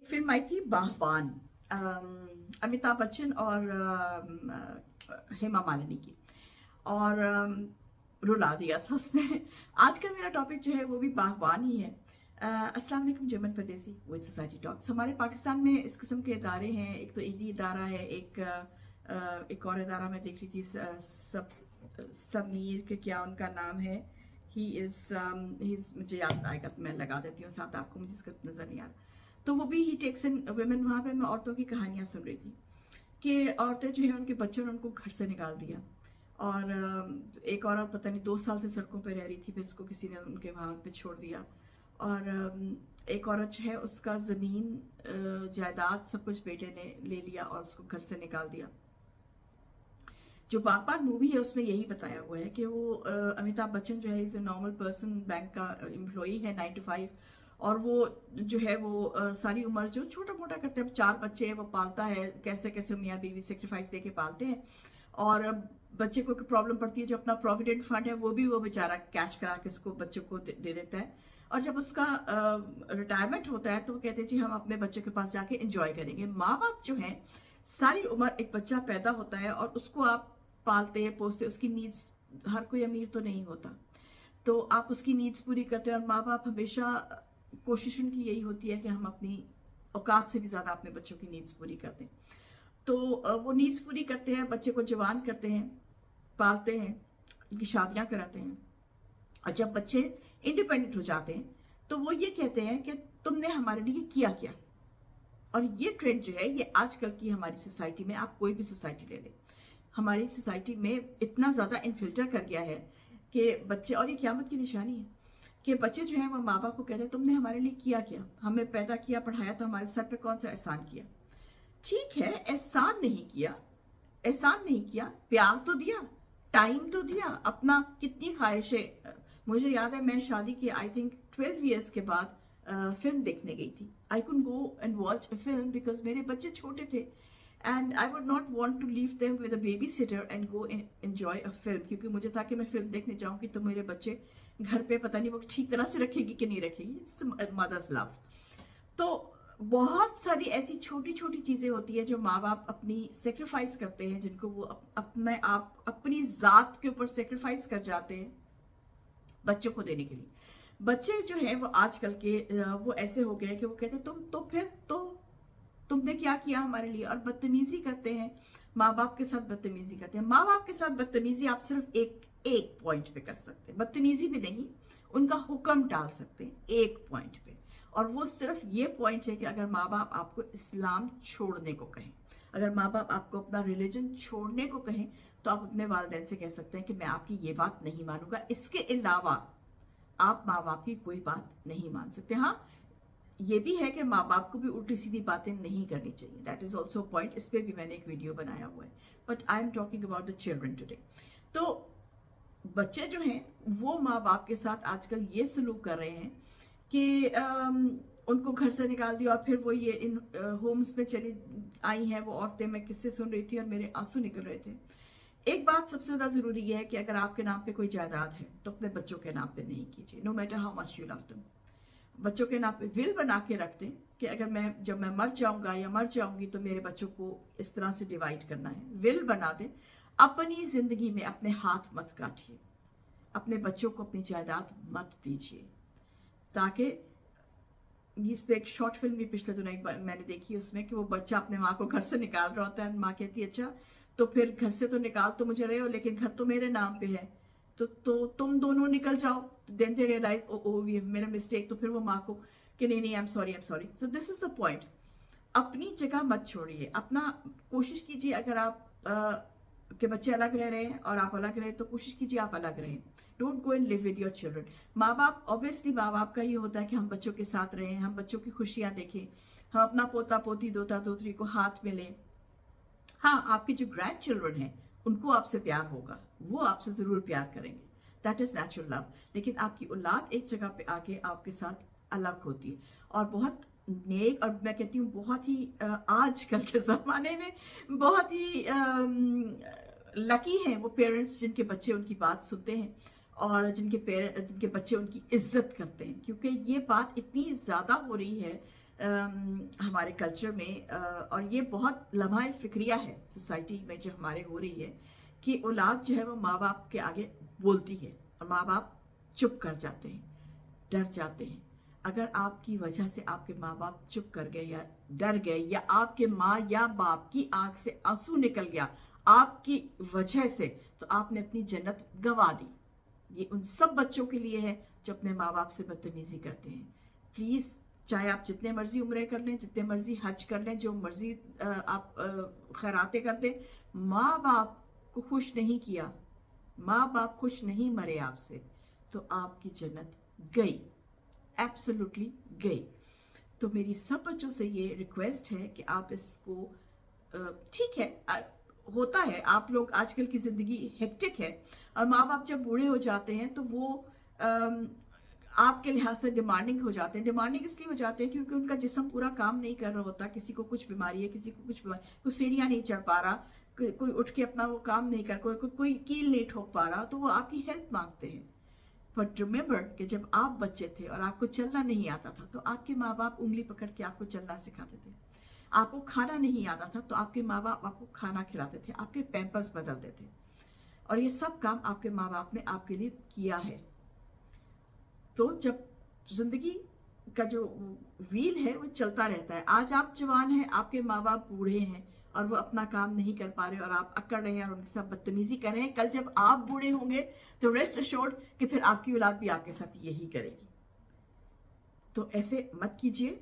Film आई थी बागबान, अमिताभ बच्चन और हेमा मालिनी की। और रुला दिया था उसने। आज का मेरा टॉपिक जो है वो भी बागबान ही है। अस्सलाम वालेकुम जर्मन परदेसी विद सोसाइटी टॉक्स। हमारे पाकिस्तान में इस किस्म के इदारे हैं। एक तो ईदी इदारा है, एक और इदारा मैं देख रही थी, समीर के क्या उनका नाम है, ही इज मुझे याद आएगा तो मैं लगा देती हूँ साथ आपको, मुझे इसका नजर नहीं आ रहा। तो वो भी ही टेक्स इन वुमेन। वहाँ पे मैं औरतों की कहानियां सुन रही थी कि औरतें जो है उनके बच्चों ने उनको घर से निकाल दिया। और एक औरत पता नहीं 2 साल से सड़कों पर रह रही थी, फिर उसको किसी ने उनके वहाँ पे छोड़ दिया। और एक औरत जो है उसका ज़मीन जायदाद सब कुछ बेटे ने ले लिया और उसको घर से निकाल दिया। जो बागबान मूवी है उसमें यही बताया हुआ है कि वो अमिताभ बच्चन जो है is a normal person, bank का एम्प्लॉई है 9 to 5। और वो जो है वो सारी उम्र जो छोटा मोटा करते हैं, 4 बच्चे हैं वो पालता है, कैसे कैसे मियाँ बीवी सेक्रीफाइस देके पालते हैं। और बच्चे को प्रॉब्लम पड़ती है, जो अपना प्रोविडेंट फंड है वो भी वो बेचारा कैश करा के उसको बच्चे को दे देता है। और जब उसका रिटायरमेंट होता है तो वो कहते हैं जी हम अपने बच्चे के पास जाके एंजॉय करेंगे। माँ बाप जो है सारी उम्र, एक बच्चा पैदा होता है और उसको आप पालते हैं पोसते, उसकी नीड्स, हर कोई अमीर तो नहीं होता, तो आप उसकी नीड्स पूरी करते हैं। और माँ बाप हमेशा कोशिश उनकी यही होती है कि हम अपनी औकात से भी ज्यादा अपने बच्चों की नीड्स पूरी करते हैं। तो वो नीड्स पूरी करते हैं, बच्चे को जवान करते हैं, पालते हैं, उनकी शादियां कराते हैं। और जब बच्चे इंडिपेंडेंट हो जाते हैं तो वो ये कहते हैं कि तुमने हमारे लिए किया क्या। और ये ट्रेंड जो है ये आजकल की हमारी सोसाइटी में, आप कोई भी सोसाइटी ले लें, हमारी सोसाइटी में इतना ज्यादा इन्फिल्टर कर गया है कि बच्चे, और ये क़यामत की निशानी है कि बच्चे जो है वो माँ बाप को कहते हैं तुमने हमारे लिए किया क्या, हमें पैदा किया पढ़ाया तो हमारे सर पे कौन सा एहसान किया। ठीक है, एहसान नहीं किया, एहसान नहीं किया, प्यार तो दिया, टाइम तो दिया, अपना कितनी ख्वाहिशें। मुझे याद है मैं शादी के आई थिंक 12 ईयर्स के बाद फिल्म देखने गई थी। I could go and watch a film because मेरे बच्चे छोटे थे and I would not want to leave them with a babysitter and go enjoy a film, क्योंकि मुझे था कि मैं फिल्म देखने जाऊंगी तो मेरे बच्चे घर पे पता नहीं वो ठीक तरह से रखेगी कि नहीं रखेगी। It's mother's love. तो बहुत सारी ऐसी छोटी छोटी चीजें होती है जो माँ बाप अपनी सेक्रीफाइस करते हैं, जिनको वो अपने आप अपनी जात के ऊपर सेक्रीफाइस कर जाते हैं बच्चों को देने के लिए। बच्चे जो है वो आजकल के वो ऐसे हो गए कि वो कहते तुम तो फिर तो तुमने क्या किया हमारे लिए, और बदतमीजी करते हैं, माँ बाप के साथ बदतमीजी करते हैं। माँ बाप के साथ बदतमीजी आप सिर्फ एक एक पॉइंट पे कर सकते हैं, बदतमीजी भी नहीं, उनका हुक्म टाल सकते हैं एक पॉइंट पे। और वो सिर्फ ये पॉइंट है कि अगर माँ बाप आपको इस्लाम छोड़ने को कहें, अगर माँ बाप आपको अपना रिलीजन छोड़ने को कहें, तो आप अपने वालिदैन से कह सकते हैं कि मैं आपकी ये बात नहीं मानूंगा, इसके अलावा आप माँ बाप की कोई बात नहीं मान सकते। हाँ, ये भी है कि माँ बाप को भी उल्टी सीधी बातें नहीं करनी चाहिए, दैट इज ऑल्सो पॉइंट, इस पर भी मैंने एक वीडियो बनाया हुआ है। But I am talking about the children today. तो बच्चे जो हैं वो माँ बाप के साथ आजकल ये सलूक कर रहे हैं कि उनको घर से निकाल दिया और फिर वो ये इन होम्स में चली आई हैं वो औरतें। मैं किससे सुन रही थी और मेरे आंसू निकल रहे थे। एक बात सबसे ज्यादा जरूरी है कि अगर आपके नाम पे कोई जायदाद है तो अपने बच्चों के नाम पे नहीं कीजिए, no matter how much you love them. बच्चों के नाम पे विल बना के रख दें कि अगर जब मैं मर जाऊंगा या मर जाऊंगी तो मेरे बच्चों को इस तरह से डिवाइड करना है, विल बना दें। अपनी जिंदगी में अपने हाथ मत काटिए, अपने बच्चों को अपनी जायदाद मत दीजिए। ताकि इस पे एक शॉर्ट फिल्म भी पिछले दिनों मैंने देखी, उसमें कि वो बच्चा अपने माँ को घर से निकाल रहा होता है, माँ कहती है अच्छा तो फिर घर से तो निकाल तो मुझे रहे हो लेकिन घर तो मेरे नाम पे है, तो तुम दोनों निकल जाओ। देन दे रियलाइज ओ ये मेरा मिस्टेक, तो फिर वो माँ को कि नहीं I am sorry, I am sorry. So this is the point, अपनी जगह मत छोड़िए, अपना कोशिश कीजिए। अगर आप के बच्चे अलग रह रहे हैं और आप अलग रहे तो कोशिश कीजिए आप अलग रहें। Don't go and live with your children. माँ बाप, ऑब्वियसली माँ बाप का ये होता है कि हम बच्चों के साथ रहें, हम बच्चों की खुशियां देखें, हम अपना पोता पोती दोता दोतरी को हाथ में लें। हाँ, आपके जो ग्रैंड चिल्ड्रन हैं उनको आपसे प्यार होगा, वो आपसे जरूर प्यार करेंगे, दैट इज नेचुरल लव। लेकिन आपकी औलाद एक जगह पे आके आपके साथ अलग होती है और बहुत नेक, और मैं कहती हूँ बहुत ही आजकल के जमाने में बहुत ही लकी हैं वो पेरेंट्स जिनके बच्चे उनकी बात सुनते हैं और जिनके बच्चे उनकी इज्जत करते हैं। क्योंकि ये बात इतनी ज्यादा हो रही है हमारे कल्चर में, और ये बहुत लम्हा फिक्रिया है सोसाइटी में जो हमारे हो रही है, कि औलाद जो है वो माँ बाप के आगे बोलती है और माँ बाप चुप कर जाते हैं, डर जाते हैं। अगर आपकी वजह से आपके माँ बाप चुप कर गए या डर गए, या आपके माँ या बाप की आंख से आंसू निकल गया आपकी वजह से, तो आपने अपनी जन्नत गंवा दी। ये उन सब बच्चों के लिए है जो अपने माँ बाप से बदतमीजी करते हैं। प्लीज, चाहे आप जितने मर्जी उम्रे कर लें, जितने मर्जी हज कर लें, जो मर्जी आप खैराते कर दें, माँ बाप को खुश नहीं किया, माँ बाप खुश नहीं मरे आपसे, तो आपकी जन्नत गई, एब्सोल्युटली गई। तो मेरी सब बच्चों से ये रिक्वेस्ट है कि आप इसको, ठीक है, होता है, आप लोग आजकल की जिंदगी हेक्टिक है, और माँ बाप जब बूढ़े हो जाते हैं तो वो आपके लिहाज से डिमांडिंग हो जाते हैं। डिमांडिंग इसलिए हो जाते हैं क्योंकि उनका जिस्म पूरा काम नहीं कर रहा होता, किसी को कुछ बीमारी है, किसी को कुछ बीमारी, कोई सीढ़ियाँ नहीं चढ़ पा रहा, कोई उठ के अपना वो काम नहीं कर, कोई कील नहीं ठोक पा रहा, तो वो आपकी हेल्प मांगते हैं। बट रिमेंबर कि जब आप बच्चे थे और आपको चलना नहीं आता था, तो आपके माँ बाप उंगली पकड़ के आपको चलना सिखाते थे। आपको खाना नहीं आता था तो आपके माँ बाप आपको खाना खिलाते थे, आपके पैम्पर्स बदलते थे, और ये सब काम आपके माँ बाप ने आपके लिए किया है। तो जब जिंदगी का जो व्हील है वो चलता रहता है, आज आप जवान हैं, आपके माँ बाप बूढ़े हैं और वो अपना काम नहीं कर पा रहे और आप अकड़ रहे हैं और उनके साथ बदतमीजी कर रहे हैं, कल जब आप बूढ़े होंगे तो रेस्ट एश्योर्ड कि फिर आपकी औलाद भी आपके साथ यही करेगी। तो ऐसे मत कीजिए।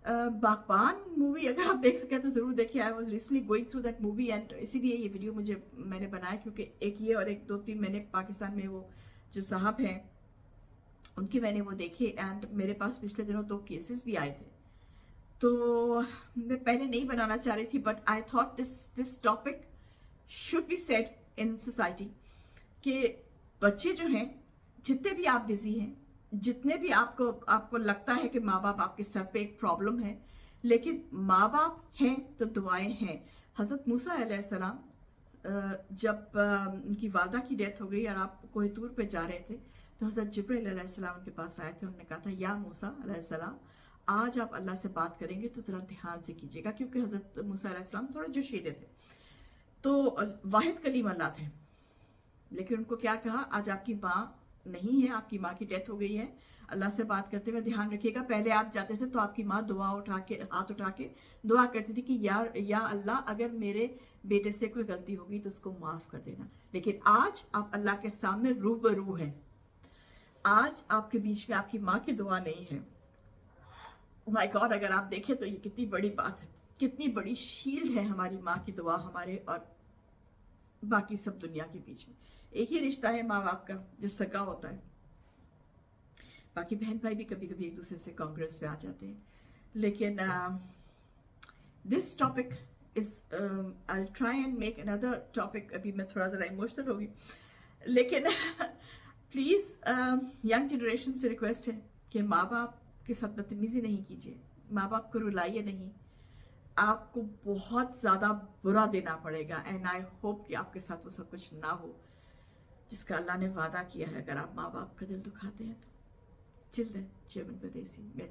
बागबान मूवी अगर आप देख सके तो जरूर देखिए। I was recently going through that movie, and इसीलिए ये वीडियो मैंने बनाया, क्योंकि एक ये और एक 2-3 मैंने पाकिस्तान में वो जो साहब हैं उनके मैंने वो देखे, एंड मेरे पास पिछले दिनों 2 केसेस भी आए थे। तो मैं पहले नहीं बनाना चाह रही थी, but I thought this topic should be said in society कि बच्चे जो हैं, जितने भी आप बिजी हैं, जितने भी आपको लगता है कि माँ बाप आपके सर पे एक प्रॉब्लम है, लेकिन माँ बाप हैं तो दुआएं हैं। हजरत मूसा अलैहिस्सलाम, जब उनकी वालदा की डेथ हो गई और आप कोहितूर पे जा रहे थे, तो हजरत जिब्रील अलैहिस्सलाम उनके पास आए थे। उन्होंने कहा था, या मूसा अलैहिस्सलाम, आज आप अल्लाह से बात करेंगे तो जरा ध्यान से कीजिएगा, क्योंकि हजरत मूसा अलैहिस्सलाम थोड़े जोशीले थे, तो वाहिद कलीम अल्लाह थे। लेकिन उनको क्या कहा, आज आपकी माँ नहीं है, आपकी माँ की डेथ हो गई है, अल्लाह से बात करते हुए ध्यान रखिएगा। पहले आप जाते थे तो आपकी माँ हाथ उठा के दुआ करती थी कि या अल्लाह, अगर मेरे बेटे से कोई गलती होगी तो उसको माफ कर देना। लेकिन आज आप अल्लाह के सामने रूबरू हैं, आज आपके बीच में आपकी माँ की दुआ नहीं है। माय गॉड, अगर आप देखें तो ये कितनी बड़ी बात है, कितनी बड़ी शील्ड है हमारी माँ की दुआ हमारे और बाकी सब दुनिया के बीच में। एक ही रिश्ता है माँ बाप का जो सगा होता है, बाकी बहन भाई भी कभी कभी एक दूसरे से कांग्रेस में आ जाते हैं। लेकिन this topic is, I try and make another topic. अभी मैं थोड़ा ज़रा इमोशनल होगी, लेकिन प्लीज़ यंग जनरेशन से रिक्वेस्ट है कि माँ बाप के साथ बदतमीजी नहीं कीजिए, माँ बाप को रुलाइए नहीं, आपको बहुत ज़्यादा बुरा देना पड़ेगा। एंड आई होप कि आपके साथ वो सब कुछ ना हो जिसका अल्लाह ने वादा किया है। अगर आप माँ बाप का दिल दुखाते हैं तो चिल्ड्रन, जर्मन परदेसी, मैं